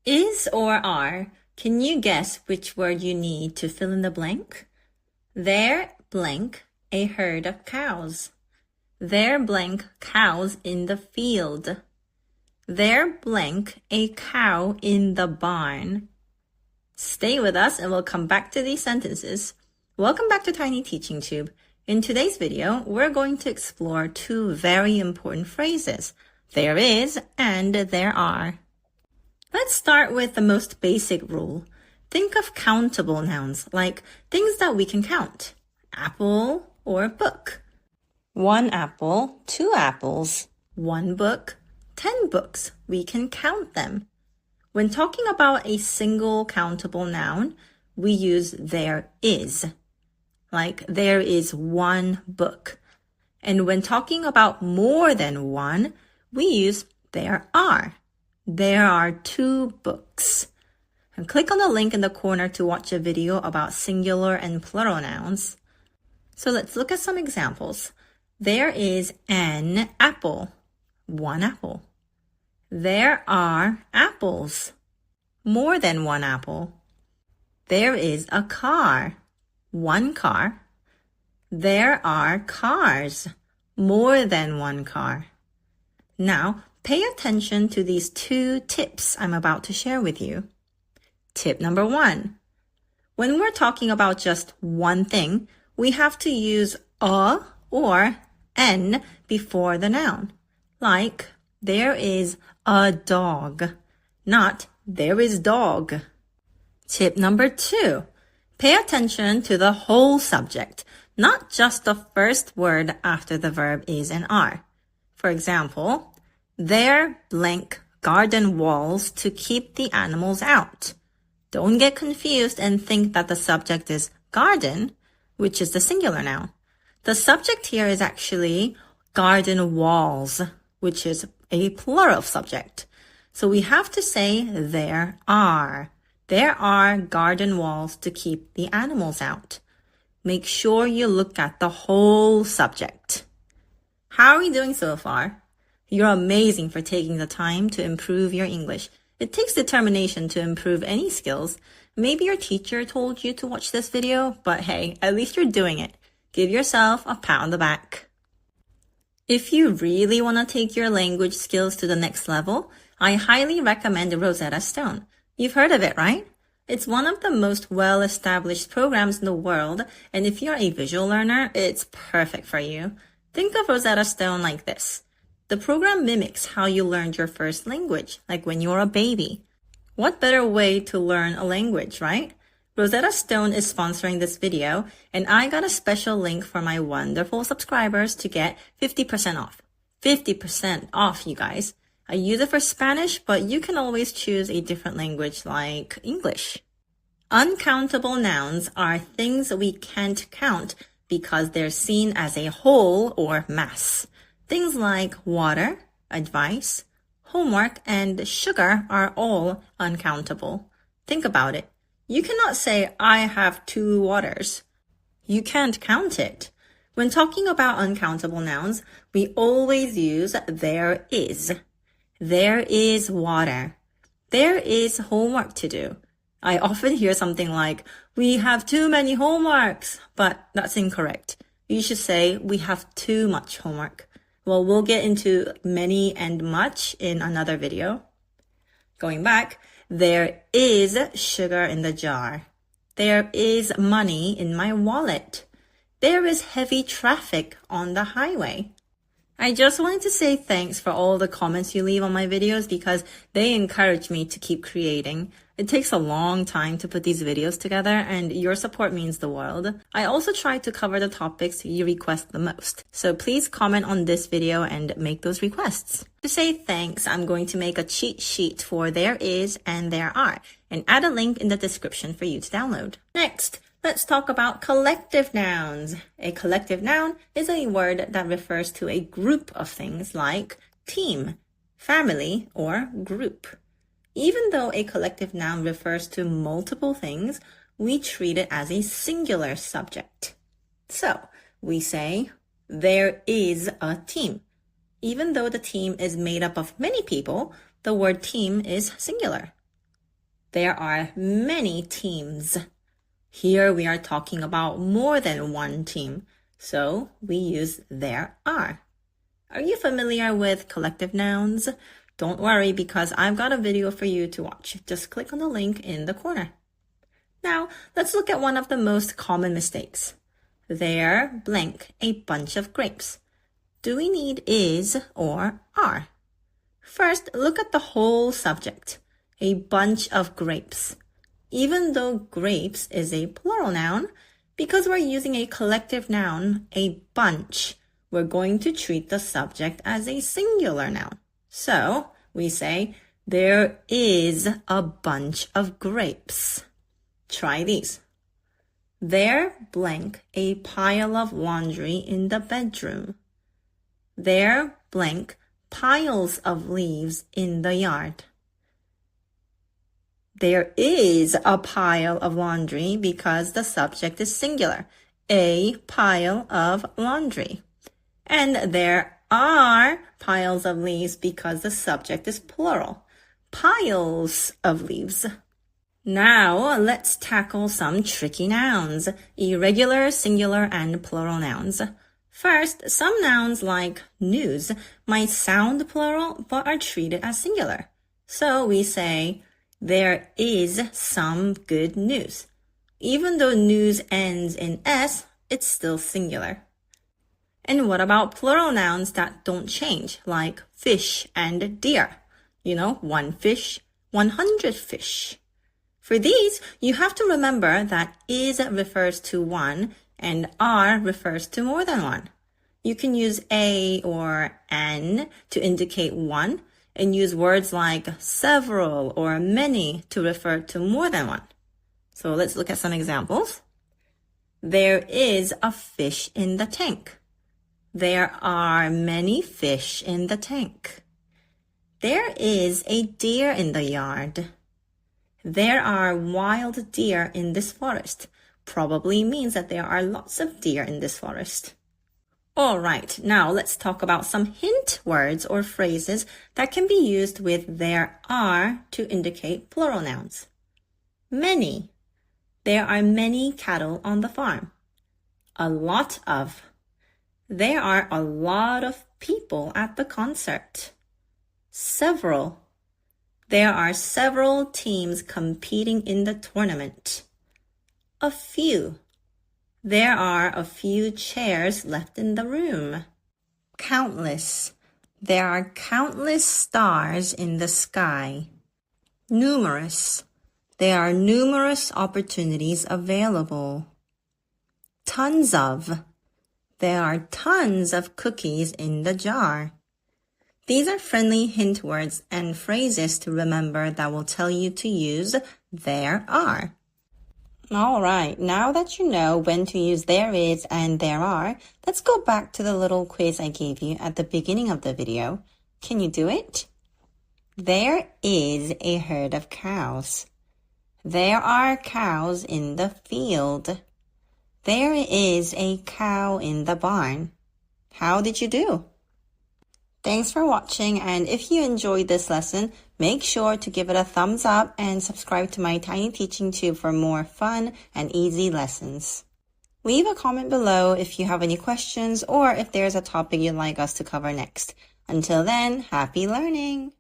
Is or are, can you guess which word you need to fill in the blank? There blank a herd of cows. There blank cows in the field. There blank a cow in the barn. Stay with us and we'll come back to these sentences. Welcome back to Tiny Teaching Tube. In today's video, we're going to explore two very important phrases. There is and there are. Let's start with the most basic rule. Think of countable nouns, like things that we can count. Apple or book. 1 apple, 2 apples. 1 book, 10 books. We can count them. When talking about a single countable noun, we use there is. Like there is 1 book. And when talking about more than 1, we use there are. There are 2 books. And click on the link in the corner to watch a video about singular and plural nouns. So let's look at some examples. There is an apple. 1 apple. There are apples. More than 1 apple. There is a car. 1 car. There are cars. More than 1 car. Now, pay attention to these 2 tips I'm about to share with you. Tip number 1. When we're talking about just one thing, we have to use a or an before the noun. Like, there is a dog, not there is dog. Tip number 2. Pay attention to the whole subject, not just the first word after the verb is and are. For example, there blank garden walls to keep the animals out. Don't get confused and think that the subject is garden, which is the singular noun. The subject here is actually garden walls, which is a plural subject. So we have to say there are. There are garden walls to keep the animals out. Make sure you look at the whole subject. How are we doing so far? You're amazing for taking the time to improve your English. It takes determination to improve any skills. Maybe your teacher told you to watch this video, but hey, at least you're doing it. Give yourself a pat on the back. If you really want to take your language skills to the next level, I highly recommend Rosetta Stone. You've heard of it, right? It's one of the most well-established programs in the world, and if you're a visual learner, it's perfect for you. Think of Rosetta Stone like this. The program mimics how you learned your first language, like when you were a baby. What better way to learn a language, right? Rosetta Stone is sponsoring this video, and I got a special link for my wonderful subscribers to get 50% off. 50% off, you guys. I use it for Spanish, but you can always choose a different language like English. Uncountable nouns are things we can't count because they're seen as a whole or mass. Things like water, advice, homework, and sugar are all uncountable. Think about it. You cannot say, I have 2 waters. You can't count it. When talking about uncountable nouns, we always use there is. There is water. There is homework to do. I often hear something like, we have too many homeworks, but that's incorrect. You should say, we have too much homework. Well, we'll get into many and much in another video. Going back, there is sugar in the jar. There is money in my wallet. There is heavy traffic on the highway. I just wanted to say thanks for all the comments you leave on my videos because they encourage me to keep creating. It takes a long time to put these videos together and your support means the world. I also try to cover the topics you request the most. So please comment on this video and make those requests. To say thanks, I'm going to make a cheat sheet for there is and there are and add a link in the description for you to download. Next, let's talk about collective nouns. A collective noun is a word that refers to a group of things like team, family, or group. Even though a collective noun refers to multiple things, we treat it as a singular subject. So, we say, there is a team. Even though the team is made up of many people, the word team is singular. There are many teams. Here we are talking about more than one team, so we use there are. Are you familiar with collective nouns? Don't worry because I've got a video for you to watch. Just click on the link in the corner. Now, let's look at one of the most common mistakes. There blank a bunch of grapes. Do we need is or are? First, look at the whole subject. A bunch of grapes. Even though grapes is a plural noun, because we're using a collective noun, a bunch, we're going to treat the subject as a singular noun. So, we say, there is a bunch of grapes. Try these. There blank a pile of laundry in the bedroom. There blank piles of leaves in the yard. There is a pile of laundry because the subject is singular. A pile of laundry. And there are piles of leaves because the subject is plural. Piles of leaves. Now, let's tackle some tricky nouns. Irregular, singular, and plural nouns. First, some nouns like news might sound plural but are treated as singular. So we say, there is some good news. Even though news ends in S, it's still singular. And what about plural nouns that don't change, like fish and deer? You know, 1 fish, 100 fish. For these, you have to remember that is refers to one and are refers to more than one. You can use a or an to indicate one and use words like several or many to refer to more than one. So let's look at some examples. There is a fish in the tank. There are many fish in the tank. There is a deer in the yard. There are wild deer in this forest. Probably means that there are lots of deer in this forest. All right, now let's talk about some hint words or phrases that can be used with there are to indicate plural nouns. Many. There are many cattle on the farm. A lot of. There are a lot of people at the concert. Several. There are several teams competing in the tournament. A few. There are a few chairs left in the room. Countless. There are countless stars in the sky. Numerous. There are numerous opportunities available. Tons of. There are tons of cookies in the jar. These are friendly hint words and phrases to remember that will tell you to use there are. All right, now that you know when to use there is and there are, let's go back to the little quiz I gave you at the beginning of the video. Can you do it? There is a herd of cows. There are cows in the field. There is a cow in the barn. How did you do? Thanks for watching, and if you enjoyed this lesson, make sure to give it a thumbs up and subscribe to my Tiny Teaching Tube for more fun and easy lessons. Leave a comment below if you have any questions or if there's a topic you'd like us to cover next. Until then, happy learning!